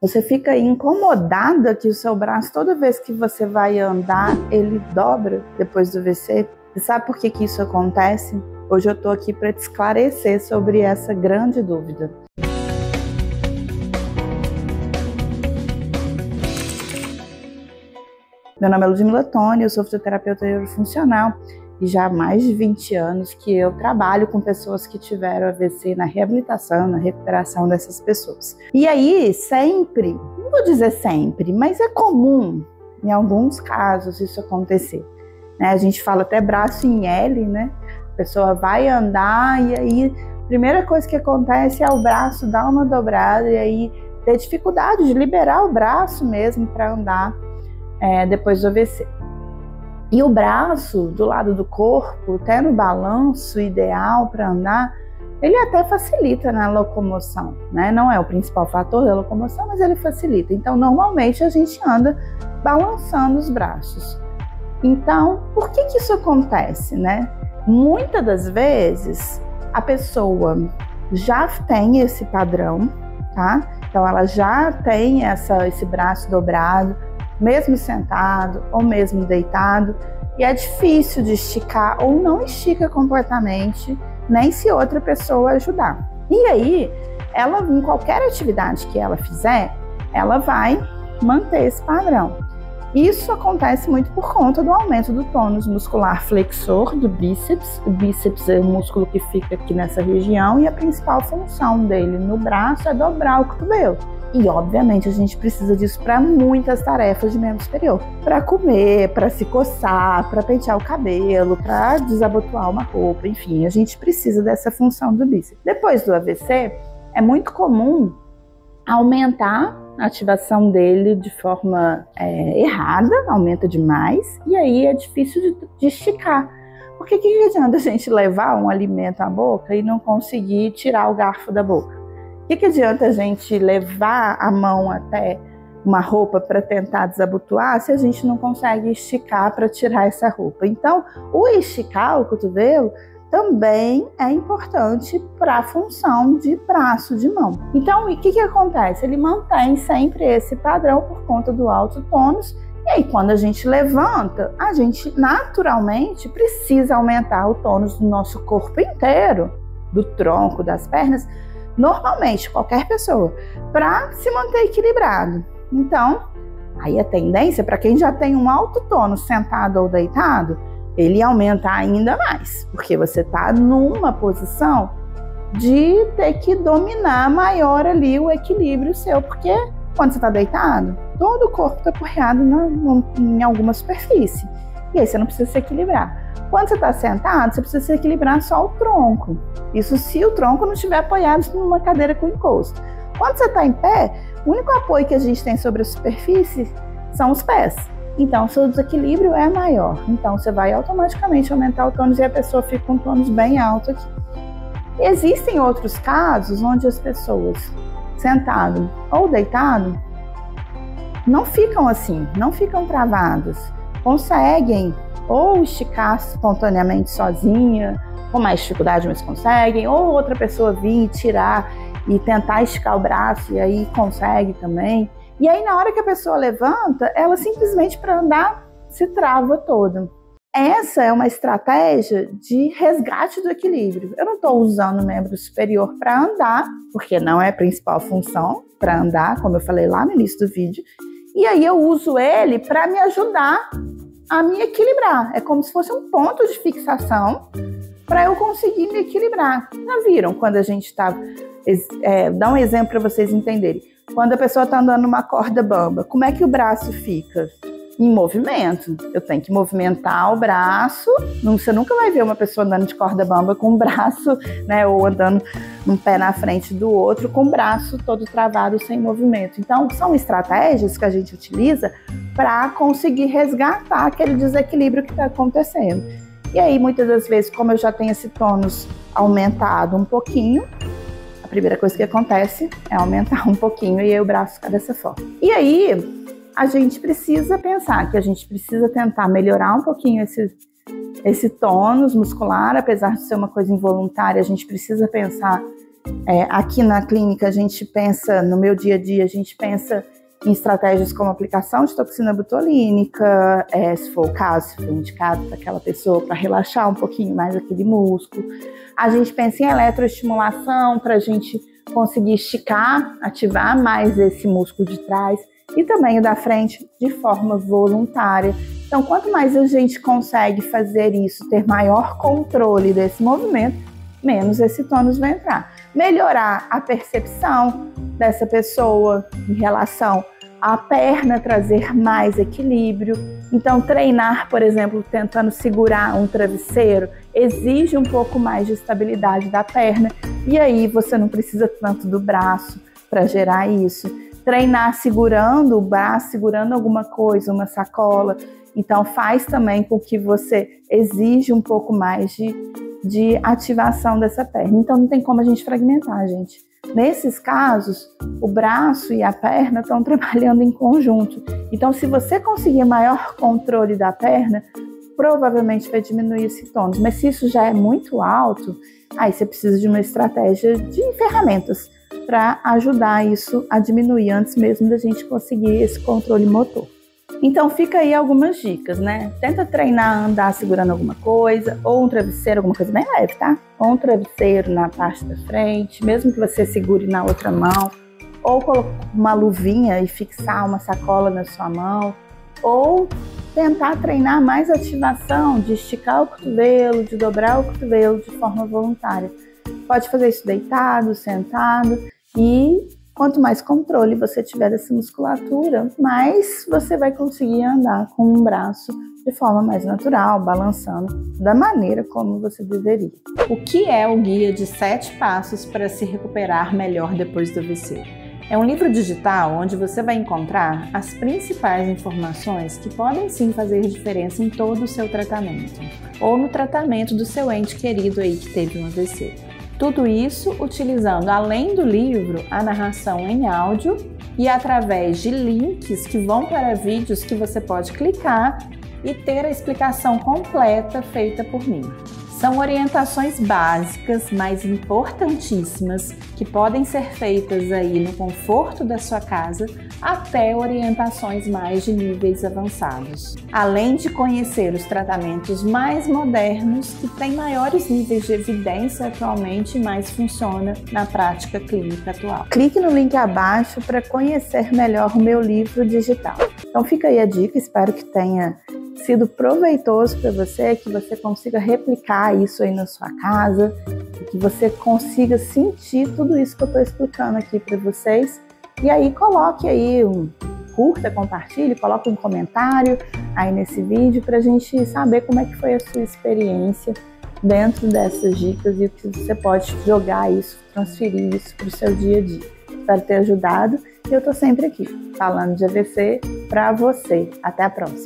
Você fica incomodada que o seu braço, toda vez que você vai andar, ele dobra depois do AVC? Você sabe por que isso acontece? Hoje eu estou aqui para te esclarecer sobre essa grande dúvida. Meu nome é Ludmila Toni, eu sou fisioterapeuta neurofuncional e já há mais de 20 anos que eu trabalho com pessoas que tiveram AVC na reabilitação, na recuperação dessas pessoas. E aí, sempre, não vou dizer sempre, mas é comum, em alguns casos, isso acontecer. Né? A gente fala até braço em L, né? A pessoa vai andar e aí a primeira coisa que acontece é o braço dar uma dobrada e aí ter dificuldade de liberar o braço mesmo para andar depois do AVC. E o braço do lado do corpo, tendo o balanço ideal para andar, ele até facilita na locomoção, né? Não é o principal fator da locomoção, mas ele facilita. Então, normalmente a gente anda balançando os braços. Então, por que isso acontece, né? Muitas das vezes a pessoa já tem esse padrão, tá? Então, ela já tem esse braço dobrado, mesmo sentado ou mesmo deitado, e é difícil de esticar ou não estica completamente, nem se outra pessoa ajudar. E aí, ela, em qualquer atividade que ela fizer, ela vai manter esse padrão. Isso acontece muito por conta do aumento do tônus muscular flexor do bíceps. O bíceps é o músculo que fica aqui nessa região e a principal função dele no braço é dobrar o cotovelo. E, obviamente, a gente precisa disso para muitas tarefas de membro superior. Para comer, para se coçar, para pentear o cabelo, para desabotoar uma roupa, enfim, a gente precisa dessa função do bíceps. Depois do AVC, é muito comum aumentar a ativação dele de forma errada, aumenta demais, e aí é difícil de esticar. Porque que adianta a gente levar um alimento à boca e não conseguir tirar o garfo da boca? O que adianta a gente levar a mão até uma roupa para tentar desabotoar se a gente não consegue esticar para tirar essa roupa? Então, o esticar o cotovelo também é importante para a função de braço, de mão. Então, o que acontece? Ele mantém sempre esse padrão por conta do alto tônus. E aí, quando a gente levanta, a gente naturalmente precisa aumentar o tônus do nosso corpo inteiro, do tronco, das pernas, normalmente, qualquer pessoa, para se manter equilibrado. Então, aí a tendência, para quem já tem um alto tônus sentado ou deitado, ele aumenta ainda mais, porque você está numa posição de ter que dominar maior ali o equilíbrio seu, porque quando você está deitado, todo o corpo está apoiado em alguma superfície, e aí você não precisa se equilibrar. Quando você está sentado, você precisa se equilibrar só o tronco. Isso se o tronco não estiver apoiado numa cadeira com encosto. Quando você está em pé, o único apoio que a gente tem sobre a superfície são os pés. Então, o seu desequilíbrio é maior. Então, você vai automaticamente aumentar o tônus e a pessoa fica com um tônus bem alto aqui. Existem outros casos onde as pessoas sentado ou deitado não ficam assim, não ficam travadas. Conseguem ou esticar espontaneamente sozinha, com mais dificuldade, mas conseguem, ou outra pessoa vir tirar e tentar esticar o braço e aí consegue também. E aí na hora que a pessoa levanta, ela simplesmente para andar se trava toda. Essa é uma estratégia de resgate do equilíbrio. Eu não estou usando o membro superior para andar, porque não é a principal função para andar, como eu falei lá no início do vídeo. E aí eu uso ele para me ajudar a me equilibrar. É como se fosse um ponto de fixação para eu conseguir me equilibrar. Já viram quando a gente está... dá um exemplo para vocês entenderem. Quando a pessoa está andando numa corda bamba, como é que o braço fica? Em movimento. Eu tenho que movimentar o braço. Você nunca vai ver uma pessoa andando de corda bamba com o braço, né, ou andando um pé na frente do outro, com o braço todo travado, sem movimento. Então, são estratégias que a gente utiliza para conseguir resgatar aquele desequilíbrio que está acontecendo. E aí, muitas das vezes, como eu já tenho esse tônus aumentado um pouquinho, a primeira coisa que acontece é aumentar um pouquinho e aí o braço fica dessa forma. E aí, a gente precisa pensar que a gente precisa tentar melhorar um pouquinho esse tônus muscular, apesar de ser uma coisa involuntária, a gente precisa pensar Aqui na clínica a gente pensa, no meu dia a dia, a gente pensa em estratégias como aplicação de toxina botulínica, se for o caso, se for indicado para aquela pessoa, para relaxar um pouquinho mais aquele músculo. A gente pensa em eletroestimulação para a gente conseguir esticar, ativar mais esse músculo de trás e também o da frente de forma voluntária. Então, quanto mais a gente consegue fazer isso, ter maior controle desse movimento, menos esse tônus vai entrar. Melhorar a percepção dessa pessoa em relação à perna, trazer mais equilíbrio. Então, treinar, por exemplo, tentando segurar um travesseiro, exige um pouco mais de estabilidade da perna, e aí você não precisa tanto do braço para gerar isso. Treinar segurando o braço, segurando alguma coisa, uma sacola, então faz também com que você exige um pouco mais de ativação dessa perna. Então não tem como a gente fragmentar, gente. Nesses casos, o braço e a perna estão trabalhando em conjunto. Então, se você conseguir maior controle da perna, provavelmente vai diminuir esse tônus. Mas se isso já é muito alto, aí você precisa de uma estratégia de ferramentas para ajudar isso a diminuir antes mesmo da gente conseguir esse controle motor. Então fica aí algumas dicas, né? Tenta treinar a andar segurando alguma coisa, ou um travesseiro, alguma coisa bem leve, tá? Ou um travesseiro na parte da frente, mesmo que você segure na outra mão, ou colocar uma luvinha e fixar uma sacola na sua mão, ou tentar treinar mais ativação de esticar o cotovelo, de dobrar o cotovelo de forma voluntária. Pode fazer isso deitado, sentado, e quanto mais controle você tiver dessa musculatura, mais você vai conseguir andar com um braço de forma mais natural, balançando da maneira como você deveria. O que é o Guia de 7 Passos para se recuperar melhor depois do AVC? É um livro digital onde você vai encontrar as principais informações que podem sim fazer diferença em todo o seu tratamento, ou no tratamento do seu ente querido aí que teve um AVC. Tudo isso utilizando, além do livro, a narração em áudio e através de links que vão para vídeos que você pode clicar e ter a explicação completa feita por mim. São orientações básicas, mas importantíssimas, que podem ser feitas aí no conforto da sua casa, até orientações mais de níveis avançados. Além de conhecer os tratamentos mais modernos, que têm maiores níveis de evidência atualmente e mais funciona na prática clínica atual. Clique no link abaixo para conhecer melhor o meu livro digital. Então fica aí a dica, espero que tenha sido proveitoso para você, que você consiga replicar isso aí na sua casa, que você consiga sentir tudo isso que eu estou explicando aqui para vocês. E aí coloque aí curta, compartilhe, coloque um comentário aí nesse vídeo para a gente saber como é que foi a sua experiência dentro dessas dicas e o que você pode jogar isso, transferir isso para o seu dia a dia. Espero ter ajudado e eu estou sempre aqui falando de AVC para você. Até a próxima!